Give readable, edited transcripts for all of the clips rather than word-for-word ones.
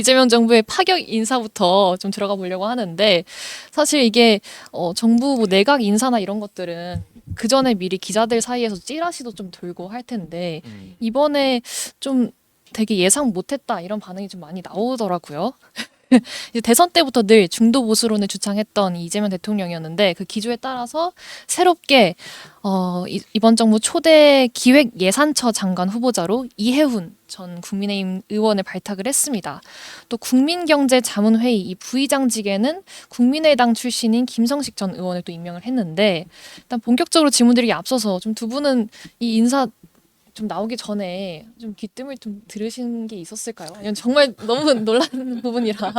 이재명 정부의 파격 인사부터 좀 들어가 보려고 하는데 사실 이게 정부 뭐 내각 인사나 이런 것들은 그 전에 미리 기자들 사이에서 찌라시도 좀 돌고 할 텐데 이번에 좀 되게 예상 못했다 이런 반응이 좀 많이 나오더라고요. 이제 대선 때부터 늘 중도 보수론을 주창했던 이재명 대통령이었는데 그 기조에 따라서 새롭게 이번 정부 초대 기획예산처 장관 후보자로 이해훈 전 국민의힘 의원을 발탁을 했습니다. 또 국민경제자문회의 이 부의장직에는 국민의당 출신인 김성식 전 의원을 또 임명을 했는데 일단 본격적으로 질문드리기 앞서서 좀 두 분은 이 인사 좀 나오기 전에 좀 귀뜸을 좀 들으신 게 있었을까요? 아니면 정말 너무 놀라는 부분이라.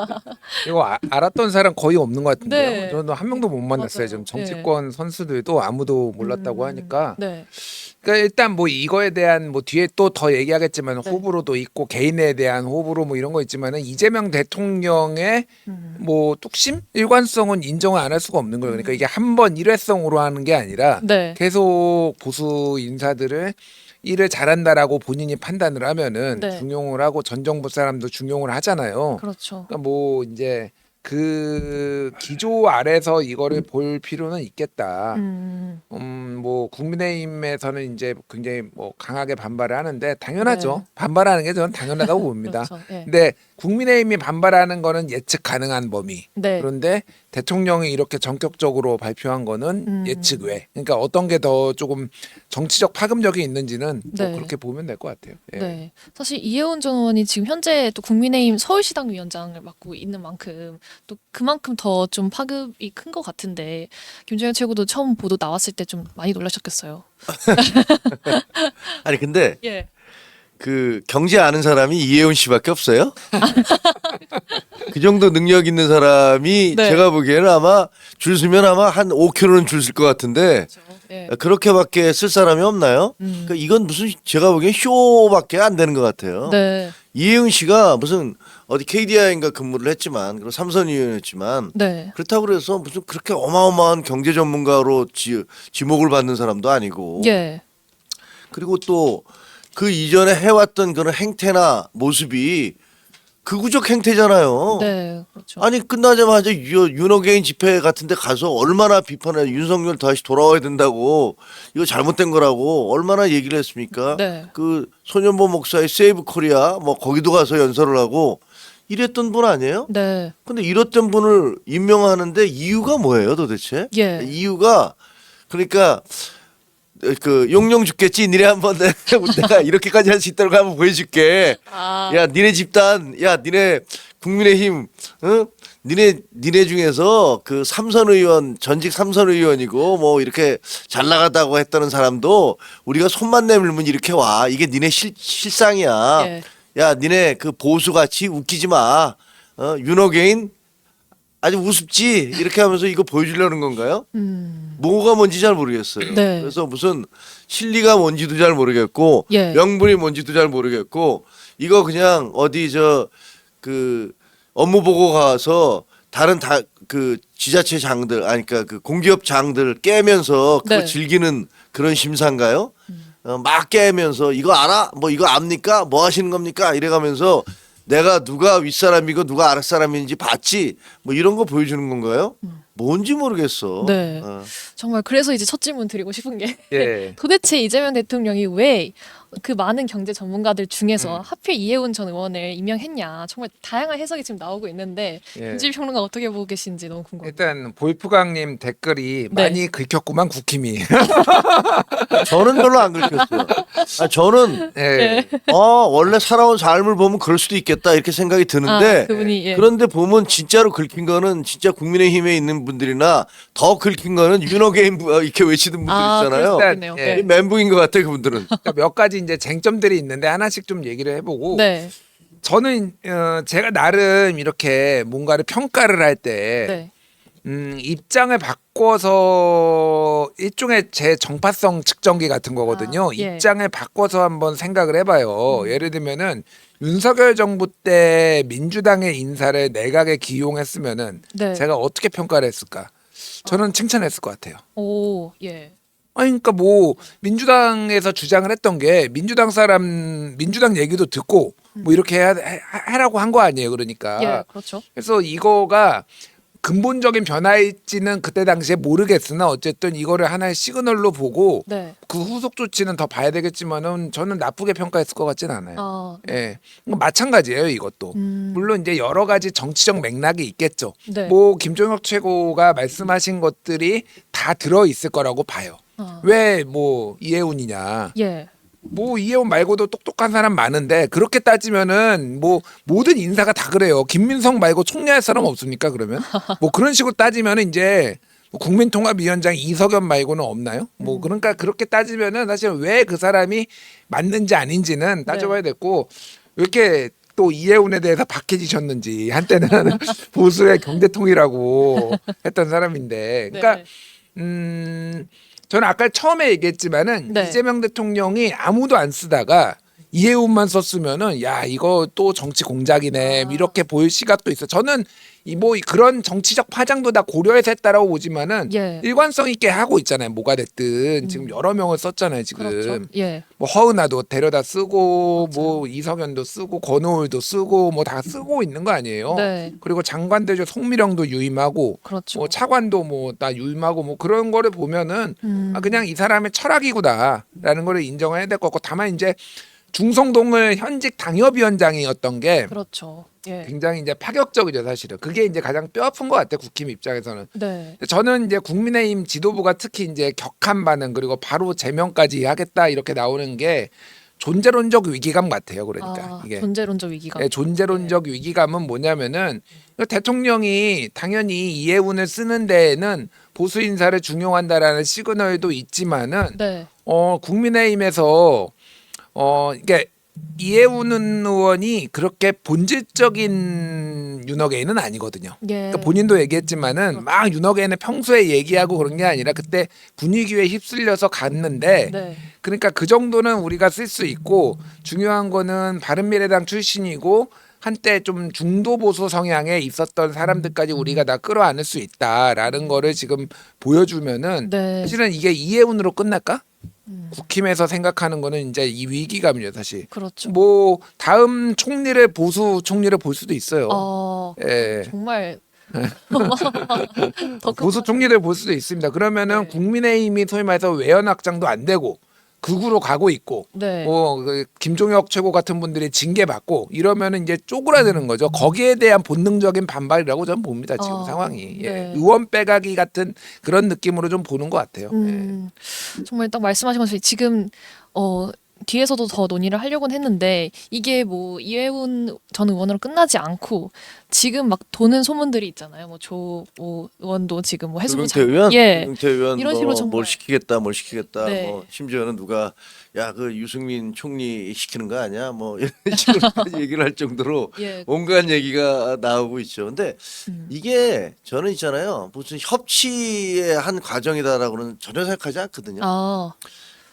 이거 알았던 사람 거의 없는 것 같은데요. 네. 저는 한 명도 못 만났어요. 맞아요. 지금 정치권 선수들도 아무도 몰랐다고 하니까. 네. 그러니까 일단 뭐 이거에 대한 뭐 뒤에 또 더 얘기하겠지만 네. 호불호도 있고 개인에 대한 호불호 뭐 이런 거 있지만은 이재명 대통령의 뭐 뚝심, 일관성은 인정을 안 할 수가 없는 거예요. 그러니까 이게 한 번 일회성으로 하는 게 아니라 네. 계속 보수 인사들을 일을 잘한다라고 본인이 판단을 하면은 네. 중용을 하고 전 정부 사람도 중용을 하잖아요. 그렇죠. 그러니까 뭐 이제 그 기조 아래서 이거를 볼 필요는 있겠다. 뭐 국민의힘에서는 이제 굉장히 뭐 강하게 반발을 하는데 당연하죠. 네. 반발하는 게 저는 당연하다고 봅니다. 그렇죠. 네. 근데 국민의힘이 반발하는 거는 예측 가능한 범위. 네. 그런데 대통령이 이렇게 전격적으로 발표한 거는 예측 외. 그러니까 어떤 게 더 조금 정치적 파급력이 있는지는 뭐 네. 그렇게 보면 될 것 같아요. 예. 네. 사실 이해훈 전 의원이 지금 현재 또 국민의힘 서울시당 위원장을 맡고 있는 만큼 또 그만큼 더 좀 파급이 큰 것 같은데 김재현 최고도 처음 보도 나왔을 때 좀 많이 놀라셨겠어요. 아니 근데 예. 그 경제 아는 사람이 이해훈 씨밖에 없어요. 그 정도 능력 있는 사람이 네. 제가 보기에는 아마 줄 서면 아마 한 5km는 줄 설 것 같은데 예. 그렇게밖에 쓸 사람이 없나요? 그러니까 이건 무슨 제가 보기엔 쇼밖에 안 되는 것 같아요. 네. 이해훈 씨가 무슨 어디 KDI인가 근무를 했지만 그리고 삼선 의원이었지만 네. 그렇다고 그래서 무슨 그렇게 어마어마한 경제 전문가로 지목을 받는 사람도 아니고 예. 그리고 또 그 이전에 해왔던 그런 행태나 모습이 극우적 행태잖아요. 네. 그렇죠. 아니 끝나자마자 윤호개인 집회 같은데 가서 얼마나 비판해 윤석열 다시 돌아와야 된다고 이거 잘못된 거라고 얼마나 얘기를 했습니까? 네. 그 소년보 목사의 세이브 코리아 뭐 거기도 가서 연설을 하고 이랬던 분 아니에요? 네. 근데 이랬던 분을 임명하는데 이유가 뭐예요 도대체? 예. 이유가 그러니까 그 용용 죽겠지 니네 한번 내가 이렇게까지 할 수 있다고 한번 보여줄게. 아. 야 니네 집단 야 니네 국민의힘 응? 니네 중에서 그 삼선 의원 전직 삼선 의원이고 뭐 이렇게 잘 나가다고 했다는 사람도 우리가 손만 내밀면 이렇게 와 이게 니네 실상이야. 예. 야 니네 그 보수같이 웃기지 마. 윤호개인 아주 우습지 이렇게 하면서 이거 보여주려는 건가요? 뭐가 뭔지 잘 모르겠어요. 네. 그래서 무슨 실리가 뭔지도 잘 모르겠고 예. 명분이 뭔지도 잘 모르겠고 이거 그냥 어디 저 그 업무 보고 가서 다른 그 지자체 장들 아니 그러니까 그 공기업 장들 깨면서 그거 네. 즐기는 그런 심사인가요? 막 깨면서 이거 알아? 뭐 이거 압니까? 뭐 하시는 겁니까? 이래가면서 내가 누가 윗사람이고 누가 아랫사람인지 봤지 뭐 이런 거 보여주는 건가요? 뭔지 모르겠어. 네. 정말 그래서 이제 첫 질문 드리고 싶은 게 예. 도대체 이재명 대통령이 왜 그 많은 경제 전문가들 중에서 하필 이해훈 전 의원을 임명했냐 정말 다양한 해석이 지금 나오고 있는데 예. 김지휘 평론가 어떻게 보고 계신지 너무 궁금합니다. 일단 볼프강님 댓글이 네. 많이 긁혔구만 국힘이. 저는 별로 안 긁혔어요. 저는 예. 원래 살아온 삶을 보면 그럴 수도 있겠다 이렇게 생각이 드는데 그분이 예. 그런데 보면 진짜로 긁힌 거는 진짜 국민의힘에 있는 분들이나 더 긁힌 거는 윤호개인 이렇게 외치던 분들 있잖아요. 그렇겠네요. 예. 네. 멘붕인 것 같아요 그분들은. 그러니까 몇 가지 이제 쟁점들이 있는데 하나씩 좀 얘기를 해보고 네. 저는 제가 나름 이렇게 뭔가를 평가를 할 때 네. 입장을 바꿔서 일종의 제 정파성 측정기 같은 거거든요. 예. 입장을 바꿔서 한번 생각을 해봐요. 예를 들면은 윤석열 정부 때 민주당의 인사를 내각에 기용했으면은 네. 제가 어떻게 평가를 했을까? 저는 칭찬했을 것 같아요. 오, 예. 아니 그러니까 뭐 민주당에서 주장을 했던 게 민주당 얘기도 듣고 뭐 이렇게 하라고 한 거 아니에요. 그러니까. 예, 그렇죠. 그래서 이거가 근본적인 변화일지는 그때 당시에 모르겠으나 어쨌든 이거를 하나의 시그널로 보고 네. 그 후속 조치는 더 봐야 되겠지만은 저는 나쁘게 평가했을 것 같지는 않아요. 아, 예, 뭐 마찬가지예요. 이것도 물론 이제 여러 가지 정치적 맥락이 있겠죠. 네. 뭐 김종혁 최고가 말씀하신 것들이 다 들어 있을 거라고 봐요. 왜 뭐 이해운이냐? 예. 뭐 이해운 말고도 똑똑한 사람 많은데 그렇게 따지면은 뭐 모든 인사가 다 그래요. 김민석 말고 총리할 사람 없습니까? 그러면 뭐 그런 식으로 따지면은 이제 뭐 국민통합위원장 이석연 말고는 없나요? 뭐 그러니까 그렇게 따지면은 사실 왜 그 사람이 맞는지 아닌지는 따져봐야 됐고 왜 이렇게 또 이해운에 대해서 박해지셨는지 한때는 보수의 경제통이라고 했던 사람인데 그러니까 저는 아까 처음에 얘기했지만은 네. 이재명 대통령이 아무도 안 쓰다가 이해운만 썼으면은 야 이거 또 정치 공작이네 이렇게 보일 시각도 있어. 저는 이 뭐 그런 정치적 파장도 다 고려해서 했다라고 보지만은 예. 일관성 있게 하고 있잖아요. 뭐가 됐든 지금 여러 명을 썼잖아요. 지금 그렇죠. 예. 뭐 허은하도 데려다 쓰고 뭐 이석연도 쓰고 권오울도 쓰고 뭐 다 쓰고 있는 거 아니에요. 네. 그리고 장관대조 송미령도 유임하고 그렇죠. 뭐 차관도 뭐 다 유임하고 뭐 그런 거를 보면은 아 그냥 이 사람의 철학이구나라는 거를 인정해야 될 것 같고 다만 이제 중성동을 현직 당협위원장이었던 게 그렇죠. 예. 굉장히 이제 파격적이죠 사실은. 그게 이제 가장 뼈아픈 것 같아요 국힘 입장에서는. 네. 저는 이제 국민의힘 지도부가 특히 이제 격한 반응 그리고 바로 제명까지 하겠다 이렇게 나오는 게 존재론적 위기감 같아요. 그러니까 이게 존재론적 위기감. 네, 존재론적 위기감은 뭐냐면은 대통령이 당연히 이해운을 쓰는 데에는 보수 인사를 중용한다라는 시그널도 있지만은 네. 국민의힘에서 이게 이해운 의원이 그렇게 본질적인 윤핵관은 아니거든요. 예. 그러니까 본인도 얘기했지만은 막 윤핵관은 평소에 얘기하고 그런 게 아니라 그때 분위기에 휩쓸려서 갔는데 네. 그러니까 그 정도는 우리가 쓸 수 있고 중요한 거는 바른미래당 출신이고 한때 좀 중도 보수 성향에 있었던 사람들까지 우리가 다 끌어안을 수 있다라는 거를 지금 보여주면은 네. 사실은 이게 이해운으로 끝날까? 국힘에서 생각하는 거는 이제 이 위기감이죠 사실. 그렇죠. 뭐 다음 총리를 보수 총리를 볼 수도 있어요. 예. 정말 더 보수 총리를 볼 수도 있습니다. 그러면은 네. 국민의힘이 소위 말해서 외연 확장도 안 되고 극으로 가고 있고 네. 그 김종혁 최고 같은 분들이 징계 받고 이러면은 이제 쪼그라드는 거죠. 거기에 대한 본능적인 반발이라고 저는 봅니다. 지금 상황이. 예. 네. 의원 빼가기 같은 그런 느낌으로 좀 보는 것 같아요. 정말 딱 말씀하신 것처럼 지금 뒤에서도 더 논의를 하려고는 했는데 이게 뭐 이해운 전 의원으로 끝나지 않고 지금 막 도는 소문들이 있잖아요. 뭐 조 의원도 지금 뭐 해수부 의원, 예. 의원 이런 식으로 정말 뭘 시키겠다, 뭘 시키겠다. 네. 뭐 심지어는 누가 야 그 유승민 총리 시키는 거 아니야? 뭐 이런 식으로 얘기를 할 정도로 예. 온갖 얘기가 나오고 있죠. 근데 이게 저는 있잖아요. 무슨 협치의 한 과정이다라고는 전혀 생각하지 않거든요.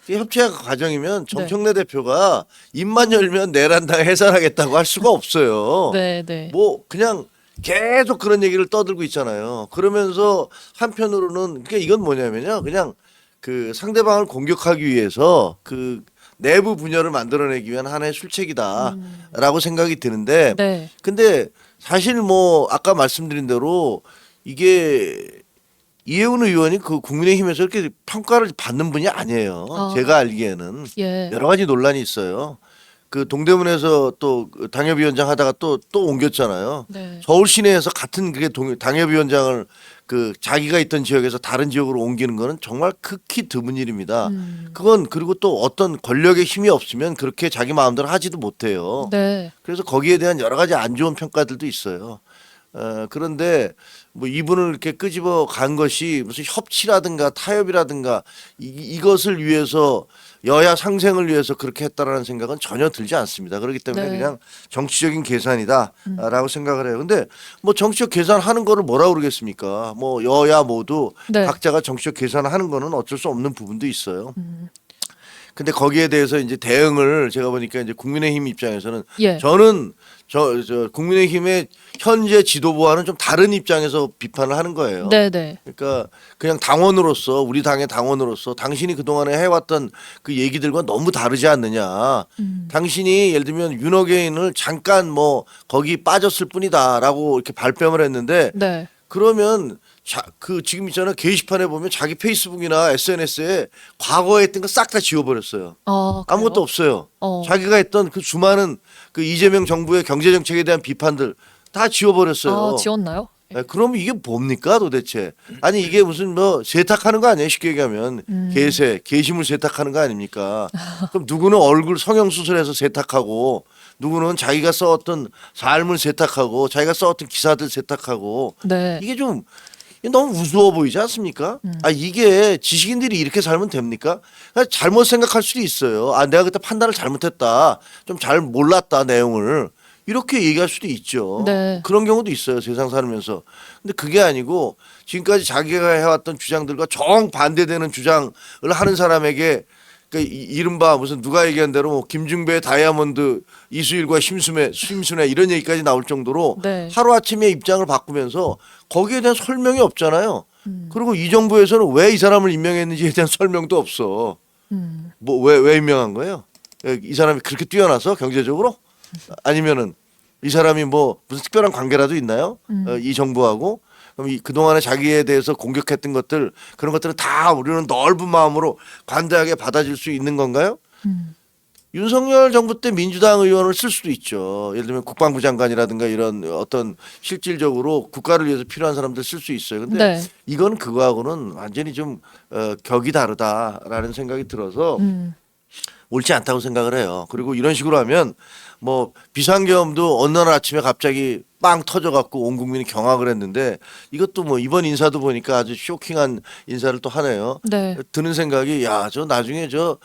이 협치의 과정이면 정청래 대표가 입만 열면 내란당 해산하겠다고 할 수가 없어요. 네, 네. 뭐 그냥 계속 그런 얘기를 떠들고 있잖아요. 그러면서 한편으로는 그러니까 이건 뭐냐면요. 그냥 그 상대방을 공격하기 위해서 그 내부 분열을 만들어내기 위한 하나의 술책이다라고 생각이 드는데 네. 근데 사실 뭐 아까 말씀드린 대로 이게 이해운 의원이 그 국민의힘에서 이렇게 평가를 받는 분이 아니에요. 제가 알기에는 예. 여러 가지 논란이 있어요. 그 동대문에서 또 당협위원장 하다가 또 옮겼잖아요. 네. 서울 시내에서 같은 그게 당협위원장을 그 자기가 있던 지역에서 다른 지역으로 옮기는 거는 정말 극히 드문 일입니다. 그건 그리고 또 어떤 권력의 힘이 없으면 그렇게 자기 마음대로 하지도 못해요. 네. 그래서 거기에 대한 여러 가지 안 좋은 평가들도 있어요. 그런데 뭐 이분을 이렇게 끄집어 간 것이 무슨 협치라든가 타협이라든가 이것을 위해서 여야 상생을 위해서 그렇게 했다라는 생각은 전혀 들지 않습니다. 그렇기 때문에 네. 그냥 정치적인 계산이다라고 생각을 해요. 근데 뭐 정치적 계산하는 거를 뭐라 그러겠습니까? 뭐 여야 모두 네. 각자가 정치적 계산하는 거는 어쩔 수 없는 부분도 있어요. 근데 거기에 대해서 이제 대응을 제가 보니까 이제 국민의힘 입장에서는 예. 저는 저 국민의힘의 현재 지도부와는 좀 다른 입장에서 비판을 하는 거예요. 네네. 그러니까 그냥 당원으로서 우리 당의 당원으로서 당신이 그동안에 해왔던 그 얘기들과 너무 다르지 않느냐. 당신이 예를 들면 윤호개인을 잠깐 뭐 거기 빠졌을 뿐이다라고 이렇게 발뺌을 했는데 네. 그러면 그 지금 있잖아 게시판에 보면 자기 페이스북이나 SNS에 과거에 했던 거 싹 다 지워버렸어요. 아무것도 없어요. 자기가 했던 그 수많은 그 이재명 정부의 경제 정책에 대한 비판들 다 지워버렸어요. 지웠나요? 네, 그러면 이게 뭡니까 도대체? 아니 이게 무슨 뭐 세탁하는 거 아니에요? 쉽게 얘기하면 게시물 세탁하는 거 아닙니까? 그럼 누구는 얼굴 성형 수술해서 세탁하고 누구는 자기가 써왔던 삶을 세탁하고 자기가 써왔던 기사들 세탁하고 네. 이게 좀 너무 우스워 보이지 않습니까? 아 이게 지식인들이 이렇게 살면 됩니까? 잘못 생각할 수도 있어요. 아 내가 그때 판단을 잘못했다. 좀 잘 몰랐다 내용을. 이렇게 얘기할 수도 있죠. 네. 그런 경우도 있어요. 세상 살면서. 근데 그게 아니고 지금까지 자기가 해왔던 주장들과 정반대되는 주장을 하는 사람에게 그러니까 이른바 무슨 누가 얘기한 대로 뭐 김중배 다이아몬드 이수일과 심순애 이런 얘기까지 나올 정도로 네. 하루아침에 입장을 바꾸면서 거기에 대한 설명이 없잖아요. 그리고 이 정부에서는 왜 이 사람을 임명했는지에 대한 설명도 없어. 뭐 왜 임명한 거예요? 이 사람이 그렇게 뛰어나서 경제적으로? 아니면은 이 사람이 뭐 무슨 특별한 관계라도 있나요? 이 정부하고? 그럼 그동안에 자기에 대해서 공격했던 것들 그런 것들은 다 우리는 넓은 마음으로 관대하게 받아줄 수 있는 건가요? 윤석열 정부 때 민주당 의원을 쓸 수도 있죠. 예를 들면 국방부 장관이라든가 이런 어떤 실질적으로 국가를 위해서 필요한 사람들 쓸 수 있어요. 근데 네. 이건 그거하고는 완전히 좀 격이 다르다라는 생각이 들어서 옳지 않다고 생각을 해요. 그리고 이런 식으로 하면 뭐 비상계엄도 어느 날 아침에 갑자기 빵 터져갖고 온 국민이 경악을 했는데 이것도 뭐 이번 인사도 보니까 아주 쇼킹한 인사를 또 하네요. 네. 드는 생각이 야 저 나중에 저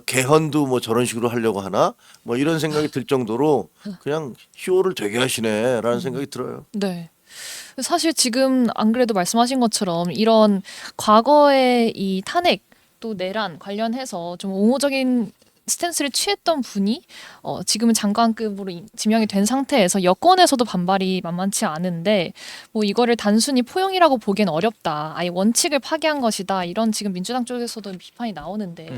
개헌도 뭐 저런 식으로 하려고 하나 뭐 이런 생각이 들 정도로 그냥 쇼를 되게 하시네라는 생각이 들어요. 네. 사실 지금 안 그래도 말씀하신 것처럼 이런 과거의 이 탄핵 또 내란 관련해서 좀 옹호적인 스탠스를 취했던 분이 지금은 장관급으로 지명이 된 상태에서 여권에서도 반발이 만만치 않은데 뭐 이거를 단순히 포용이라고 보기엔 어렵다. 아예 원칙을 파기한 것이다. 이런 지금 민주당 쪽에서도 비판이 나오는데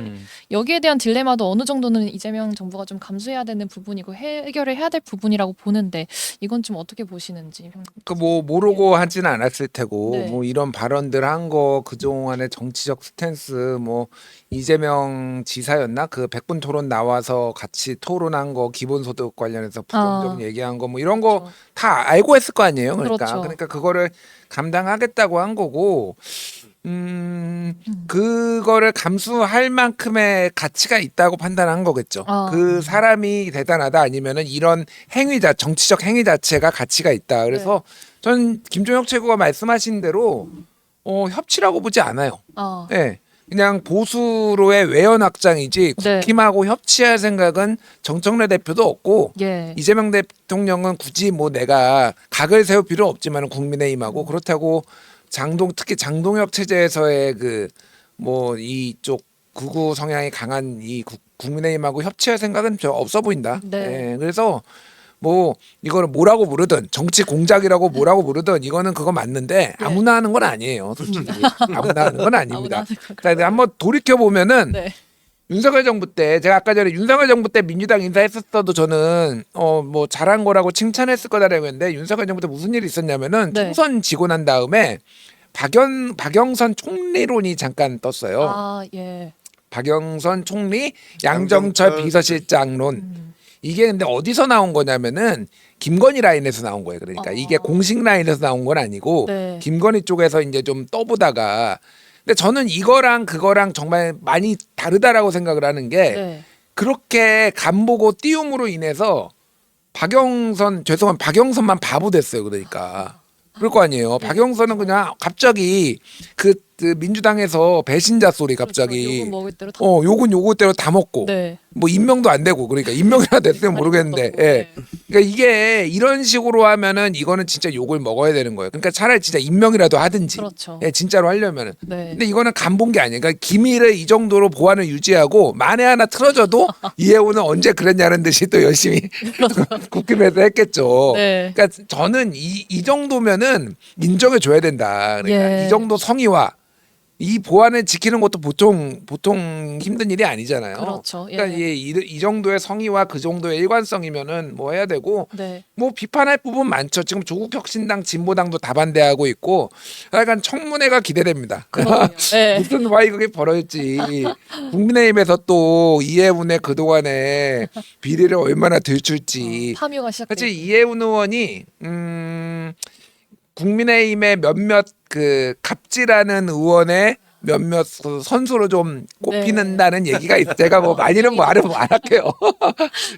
여기에 대한 딜레마도 어느 정도는 이재명 정부가 좀 감수해야 되는 부분이고 해결을 해야 될 부분이라고 보는데 이건 좀 어떻게 보시는지. 그 뭐 모르고 하지는 않았을 테고 네. 뭐 이런 발언들 한 거 그동안의 정치적 스탠스 뭐 이재명 지사였나 그 백분 토론 나와서 같이 토론한 거 기본소득 관련해서 부정적 얘기한 거 뭐 이런 거 다 알고 했을 거 아니에요. 그러니까 그렇죠. 그러니까 그거를 감당하겠다고 한 거고 그거를 감수할 만큼의 가치가 있다고 판단한 거겠죠. 그 사람이 대단하다 아니면은 이런 정치적 행위 자체가 가치가 있다. 그래서 전 김종혁 최고가 말씀하신 대로 협치라고 보지 않아요. 네. 그냥 보수로의 외연 확장이지 국힘하고 협치할 생각은 정청래 대표도 없고 이재명 대통령은 굳이 뭐 내가 각을 세울 필요 없지만 국민의힘하고 그렇다고 특히 장동혁 체제에서의 그 뭐 이쪽 극우 성향이 강한 이 국민의힘하고 협치할 생각은 없어 보인다. 네. 그래서 뭐 이거를 뭐라고 부르든 정치 공작이라고 뭐라고 부르든 이거는 그거 맞는데 아무나 하는 건 아니에요. 솔직히 아무나 하는 건 아닙니다. 그러니까 한번 돌이켜 보면은 윤석열 정부 때 제가 아까 전에 윤석열 정부 때 민주당 인사했었어도 저는 뭐 잘한 거라고 칭찬했을 거다라고 했는데 윤석열 정부 때 무슨 일이 있었냐면은 총선 지고 난 다음에 박영선 총리론이 잠깐 떴어요. 박영선 총리, 양정철 비서실장론. 이게 근데 어디서 나온 거냐면은 김건희 라인에서 나온 거예요. 그러니까 이게 공식 라인에서 나온 건 아니고 김건희 쪽에서 이제 좀 떠보다가 근데 저는 이거랑 그거랑 정말 많이 다르다라고 생각을 하는 게 그렇게 간보고 띄움으로 인해서 박영선만 바보 됐어요. 그러니까 그럴 거 아니에요. 박영선은 그냥 갑자기 그 민주당에서 배신자 소리 갑자기 욕은 먹을 대로 욕은 요거대로 다 먹고 뭐 임명도 안 되고 그러니까 임명이나 됐으면 모르겠는데 그러니까 이게 이런 식으로 하면은 이거는 진짜 욕을 먹어야 되는 거예요. 그러니까 차라리 진짜 임명이라도 하든지. 그렇죠. 예, 진짜로 하려면은. 네. 근데 이거는 간본 게 아니에요. 그러니까 기밀을 이 정도로 보안을 유지하고 만에 하나 틀어져도 이해우는 언제 그랬냐는 듯이 또 열심히 국힘에서 했겠죠. 네. 그러니까 저는 이 정도면은 인정해 줘야 된다. 그러니까 예. 이 정도 성의와 이 보안을 지키는 것도 보통 힘든 일이 아니잖아요. 그렇죠. 예. 그러니까 이 정도의 성의와 그 정도의 일관성이면은 뭐 해야 되고 네. 뭐 비판할 부분 많죠. 지금 조국혁신당, 진보당도 다 반대하고 있고 약간 청문회가 기대됩니다. 그럼요. 네. 무슨 와이극이 벌어질지 국민의힘에서 또 이해운의 그동안의 비리를 얼마나 들출지. 탐유가 시작돼. 사실 이해운 의원이 국민의힘의 몇몇 그 갑질하는 의원의 몇몇 선수로 좀 꼽히는다는 얘기가 있어요. 제가 뭐 많이는 말을 안 할게요.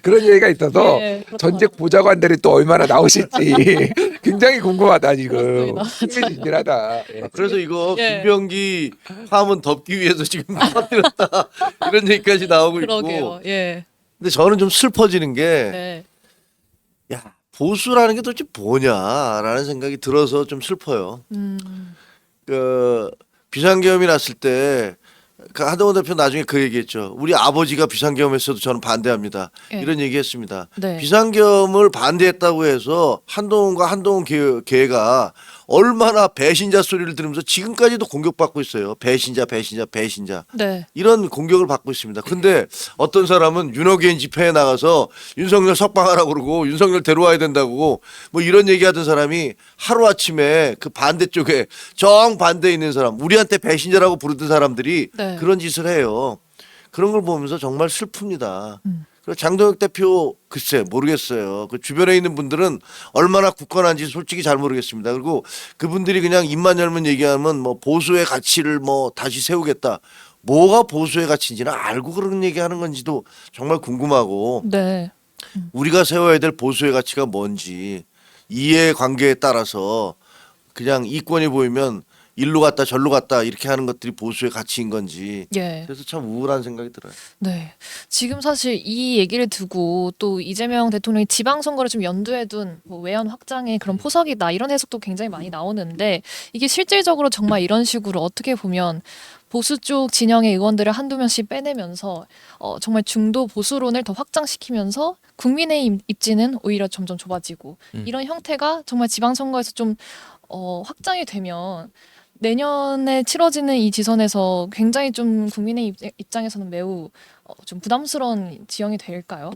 그런 얘기가 있어서 네, 그렇구나. 전직 보좌관들이 또 얼마나 나오실지 굉장히 궁금하다 지금. 그렇습니다. 흥미진진하다. 예. 그래서 이거 예. 김병기 파문 덮기 위해서 지금 터뜨렸다 이런 얘기까지 나오고 그러게요. 있고. 예. 근데 저는 좀 슬퍼지는 게 네. 야, 보수라는 게 도대체 뭐냐라는 생각이 들어서 좀 슬퍼요. 그 비상계엄이 났을 때 그 한동훈 대표 나중에 그 얘기했죠. 우리 아버지가 비상계엄했어도 저는 반대합니다. 예. 이런 얘기했습니다. 네. 비상계엄을 반대했다고 해서 한동훈과 한동훈 계가 얼마나 배신자 소리를 들으면서 지금까지도 공격받고 있어요. 배신자. 네. 이런 공격을 받고 있습니다. 근데 어떤 사람은 윤호개인 집회에 나가서 윤석열 석방하라고 그러고 윤석열 데려와야 된다고 뭐 이런 얘기하던 사람이 하루아침에 그 반대쪽에 정반대에 있는 사람, 우리한테 배신자라고 부르던 사람들이 네. 그런 짓을 해요. 그런 걸 보면서 정말 슬픕니다. 그리고 장동혁 대표 글쎄 모르겠어요. 그 주변에 있는 분들은 얼마나 굳건한지 솔직히 잘 모르겠습니다. 그리고 그분들이 그냥 입만 열면 얘기하면 뭐 보수의 가치를 뭐 다시 세우겠다. 뭐가 보수의 가치인지는 알고 그런 얘기하는 건지도 정말 궁금하고 네. 우리가 세워야 될 보수의 가치가 뭔지 이해관계에 따라서 그냥 이권이 보이면 일로 갔다 절로 갔다 이렇게 하는 것들이 보수의 가치인 건지 예. 그래서 참 우울한 생각이 들어요. 네. 지금 사실 이 얘기를 두고 또 이재명 대통령이 지방선거를 좀 연두에 둔 뭐 외연 확장의 그런 포석이다 이런 해석도 굉장히 많이 나오는데 이게 실질적으로 정말 이런 식으로 어떻게 보면 보수 쪽 진영의 의원들을 한두 명씩 빼내면서 정말 중도 보수론을 더 확장시키면서 국민의 입지는 오히려 점점 좁아지고 이런 형태가 정말 지방선거에서 좀 확장이 되면 내년에 치러지는 이 지선에서 굉장히 좀 국민의 입장에서는 매우 좀 부담스러운 지형이 될까요?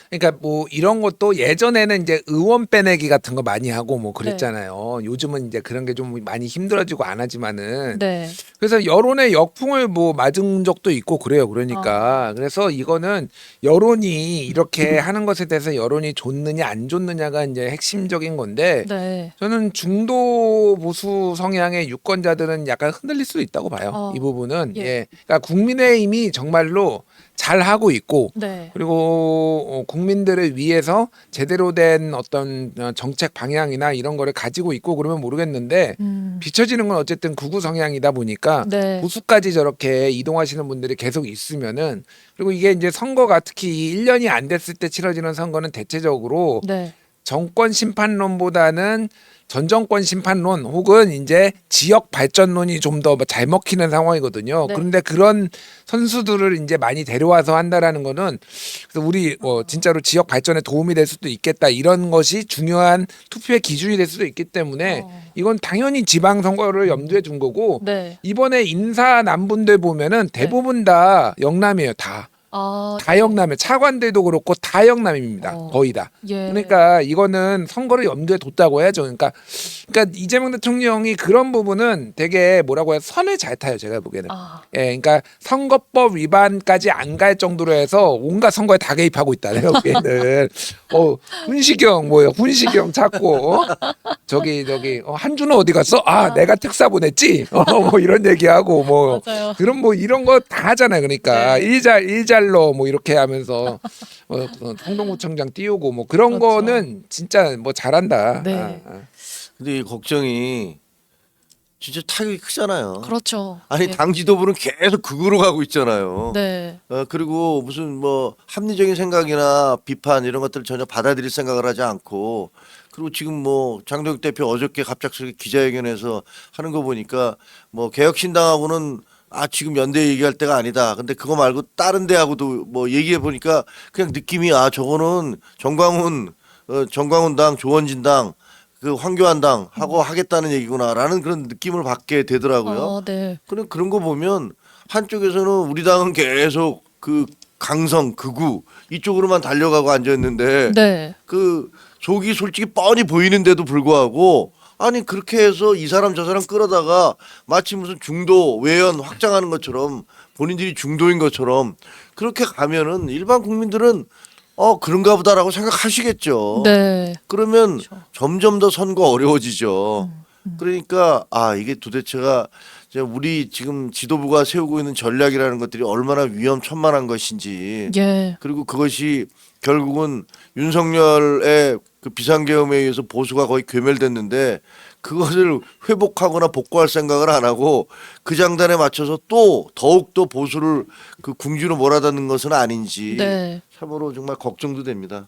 그러니까 뭐 이런 것도 예전에는 이제 의원 빼내기 같은 거 많이 하고 뭐 그랬잖아요. 요즘은 이제 그런 게 좀 많이 힘들어지고 안 하지만은 네. 그래서 여론의 역풍을 뭐 맞은 적도 있고 그래요. 그러니까 그래서 이거는 여론이 이렇게 하는 것에 대해서 여론이 좋느냐 안 좋느냐가 이제 핵심적인 건데 네. 저는 중도 보수 성향의 유권자들은 약간 흔들릴 수도 있다고 봐요. 이 부분은 예. 그러니까 국민의힘이 정말로 잘 하고 있고 네. 그리고 국민들을 위해서 제대로 된 어떤 정책 방향이나 이런 거를 가지고 있고 그러면 모르겠는데 비춰지는 건 어쨌든 극우 성향이다 보니까 네. 보수까지 저렇게 이동하시는 분들이 계속 있으면은 그리고 이게 이제 선거가 특히 1년이 안 됐을 때 치러지는 선거는 대체적으로 네. 정권 심판론보다는 전 정권 심판론 혹은 이제 지역 발전론이 좀 더 잘 먹히는 상황이거든요. 네. 그런데 그런 선수들을 이제 많이 데려와서 한다라는 거는 그래서 우리 진짜로 지역 발전에 도움이 될 수도 있겠다 이런 것이 중요한 투표의 기준이 될 수도 있기 때문에 이건 당연히 지방 선거를 염두에 둔 거고 네. 이번에 인사 난분들 보면은 대부분 다 영남이에요. 다 영남이에요. 차관들도 그렇고 다 영남입니다. 거의 다. 예. 그러니까 이거는 선거를 염두에 뒀다고 해야죠. 그러니까 이재명 대통령이 그런 부분은 되게 뭐라고 해야 선을 잘 타요. 제가 보기에는. 예, 그러니까 선거법 위반까지 안 갈 정도로 해서 온갖 선거에 다 개입하고 있다. 내가 보기에는. 훈시경 뭐예요? 훈시경 찾고 저기 한준호 어디 갔어? 내가 특사 보냈지. 뭐 이런 얘기하고 뭐 맞아요. 그런 뭐 이런 거 다 하잖아요. 그러니까 네. 일잘로 뭐 이렇게 하면서 성동구청장 띄우고 뭐 그런 그렇죠. 거는 진짜 뭐 잘한다. 네. 근데 이 걱정이 진짜 타격이 크잖아요. 그렇죠. 아니 네. 당 지도부는 계속 극으로 가고 있잖아요. 네. 그리고 무슨 뭐 합리적인 생각이나 비판 이런 것들을 전혀 받아들일 생각을 하지 않고 그리고 지금 뭐 장동혁 대표 어저께 갑작스럽게 기자회견에서 하는 거 보니까 뭐 개혁신당하고는 지금 연대 얘기할 때가 아니다. 근데 그거 말고 다른 데하고도 뭐 얘기해 보니까 그냥 느낌이 저거는 정광훈당 조원진당 그 황교안당 하고 하겠다는 얘기구나라는 그런 느낌을 받게 되더라고요. 네. 그런 거 보면 한쪽에서는 우리 당은 계속 그 강성 극우 이쪽으로만 달려가고 앉아 있는데 네. 그 속이 솔직히 뻔히 보이는데도 불구하고 아니 그렇게 해서 이 사람 저 사람 끌어다가 마치 무슨 중도 외연 확장하는 것처럼 본인들이 중도인 것처럼 그렇게 가면은 일반 국민들은 그런가 보다라고 생각하시겠죠. 네. 그러면 그렇죠. 점점 더 선거 어려워지죠. 그러니까 이게 도대체가 이제 우리 지금 지도부가 세우고 있는 전략이라는 것들이 얼마나 위험천만한 것인지 예. 그리고 그것이 결국은 윤석열의 그 비상계엄에 의해서 보수가 거의 괴멸됐는데 그것을 회복하거나 복구할 생각을 안 하고 그 장단에 맞춰서 또 더욱더 보수를 그 궁지로 몰아넣는 것은 아닌지 네. 참으로 정말 걱정도 됩니다.